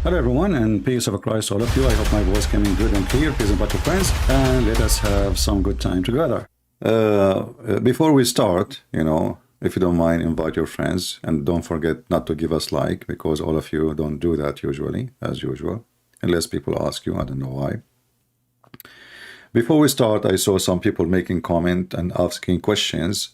Hello everyone, and peace of Christ all of you. I hope my voice coming good and clear. Please invite your friends and let us have some good time together. Before we start, if you don't mind, invite your friends and don't forget not to give us like, because all of you don't do that usually, as usual, unless people ask you. I don't know why. Before we start, I saw some people making comment and asking questions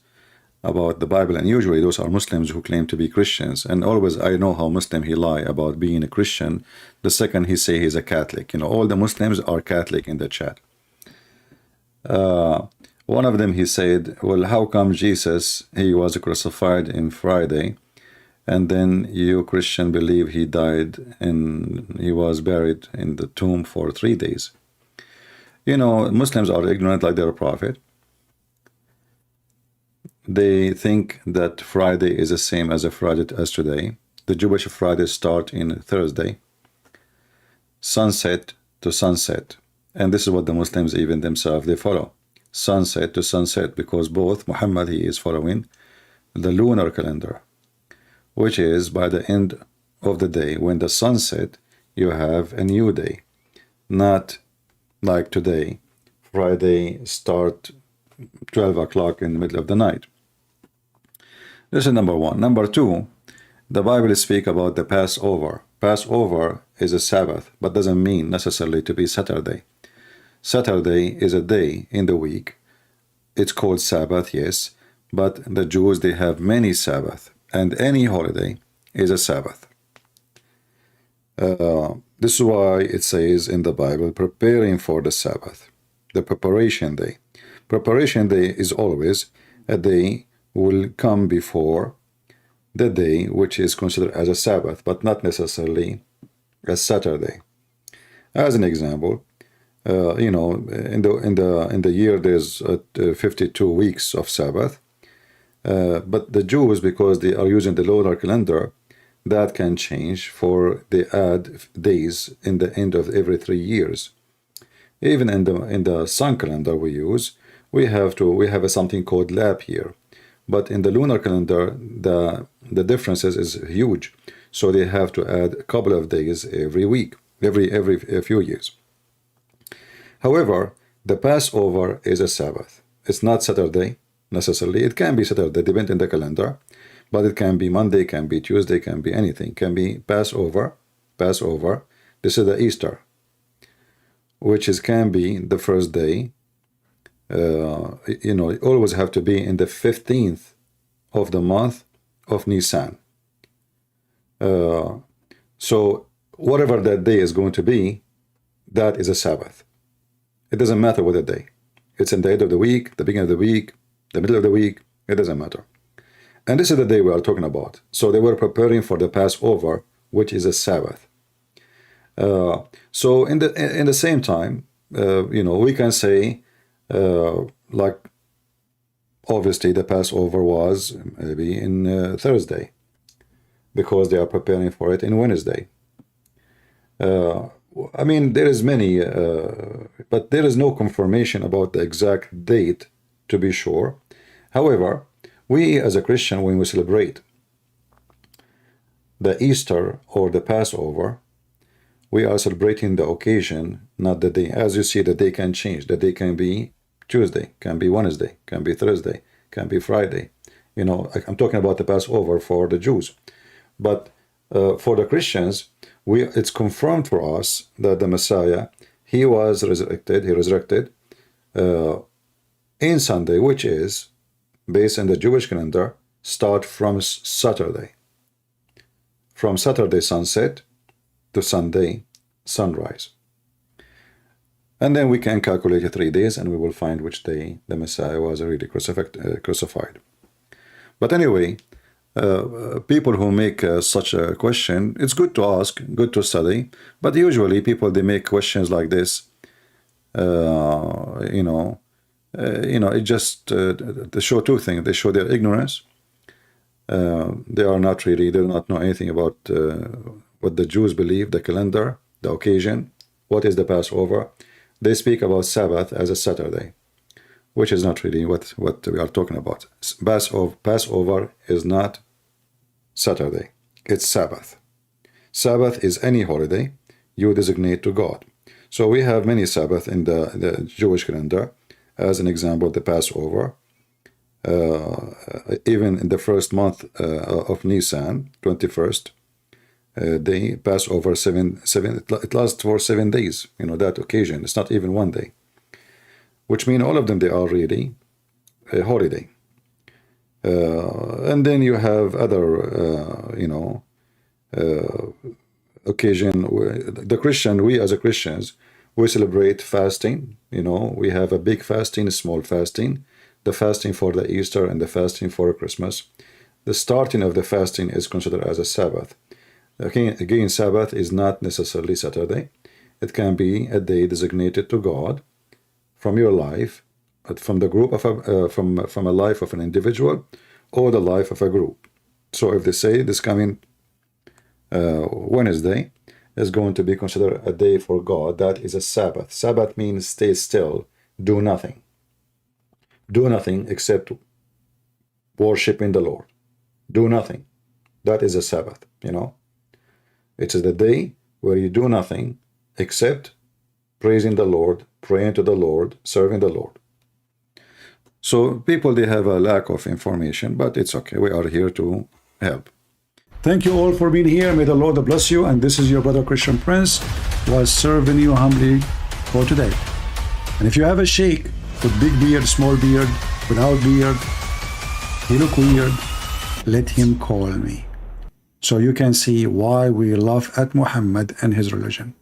about the Bible, and usually those are Muslims who claim to be Christians, and always I know how Muslim he lie about being a Christian the second he say he's a Catholic. All the Muslims are Catholic in the chat. One of them, he said, well, how come Jesus, he was crucified in Friday, and then you Christian believe he died and he was buried in the tomb for 3 days? Muslims are ignorant like they're a prophet. They think that Friday is the same as a Friday as today. The Jewish Friday start in Thursday, sunset to sunset. And this is what the Muslims even themselves, they follow. Sunset to sunset, because both Muhammad, he is following the lunar calendar, which is by the end of the day, when the sunset, you have a new day. Not like today, Friday start 12 o'clock in the middle of the night. This is number one. Number two, the Bible speaks about the Passover. Passover is a Sabbath, but doesn't mean necessarily to be Saturday. Saturday is a day in the week. It's called Sabbath, yes, but the Jews, they have many Sabbath, and any holiday is a Sabbath. This is why it says in the Bible, preparing for the Sabbath, the preparation day. Preparation day is always a day will come before the day which is considered as a Sabbath, but not necessarily a Saturday. As an example, in the year there's 52 weeks of Sabbath, but the Jews, because they are using the lunar calendar, that can change, for they add days in the end of every 3 years. Even in the sun calendar we use, we have something called leap year. But in the lunar calendar, the differences is huge. So they have to add a couple of days every week, every few years. However, the Passover is a Sabbath. It's not Saturday necessarily. It can be Saturday, depending on the calendar, but it can be Monday, can be Tuesday, can be anything. Can be Passover. This is the Easter, which can be the first day. It always have to be in the 15th of the month of Nisan. So whatever that day is going to be, that is a Sabbath. It doesn't matter what the day. It's in the end of the week, the beginning of the week, the middle of the week, it doesn't matter. And this is the day we are talking about. So they were preparing for the Passover, which is a Sabbath. So in the same time, we can say, like, obviously the Passover was maybe in Thursday, because they are preparing for it in Wednesday. I mean, there is many, but there is no confirmation about the exact date, to be sure. However, we as a Christian, when we celebrate the Easter or the Passover, we are celebrating the occasion, not the day. As you see, the day can change. The day can be Tuesday, can be Wednesday, can be Thursday, can be Friday. I'm talking about the Passover for the Jews. But for the Christians, it's confirmed for us that the Messiah, he was resurrected, in Sunday, which is, based on the Jewish calendar, start from Saturday. From Saturday sunset to Sunday sunrise. And then we can calculate 3 days, and we will find which day the Messiah was really crucified. But anyway, people who make such a question, it's good to ask, good to study, but usually people, they make questions like this, it just they show two things. They show their ignorance. They do not know anything about what the Jews believe, the calendar, the occasion, what is the Passover. They speak about Sabbath as a Saturday, which is not really what we are talking about. Passover is not Saturday, it's Sabbath. Sabbath is any holiday you designate to God. So we have many Sabbath in the Jewish calendar. As an example, the Passover. Even in the first month of Nisan, 21st day, Passover, it lasts for 7 days. You know, that occasion. It's not even 1 day. Which mean all of them, they are really a holiday. And then you have other, occasion. We as a Christians, we celebrate fasting. You know, we have a big fasting, a small fasting, the fasting for the Easter and the fasting for Christmas. The starting of the fasting is considered as a Sabbath. Again, Sabbath is not necessarily Saturday. It can be a day designated to God from your life, from the group of from a life of an individual or the life of a group. So if they say this coming Wednesday is going to be considered a day for God, that is a Sabbath. Sabbath means stay still, do nothing. Do nothing except worshiping the Lord. Do nothing. That is a Sabbath, you know. It is the day where you do nothing except praising the Lord, praying to the Lord, serving the Lord. So people, they have a lack of information, but it's okay. We are here to help. Thank you all for being here. May the Lord bless you. And this is your brother Christian Prince, was serving you humbly for today. And if you have a sheikh with big beard, small beard, without beard, he look weird, let him call me, so you can see why we laugh at Muhammad and his religion.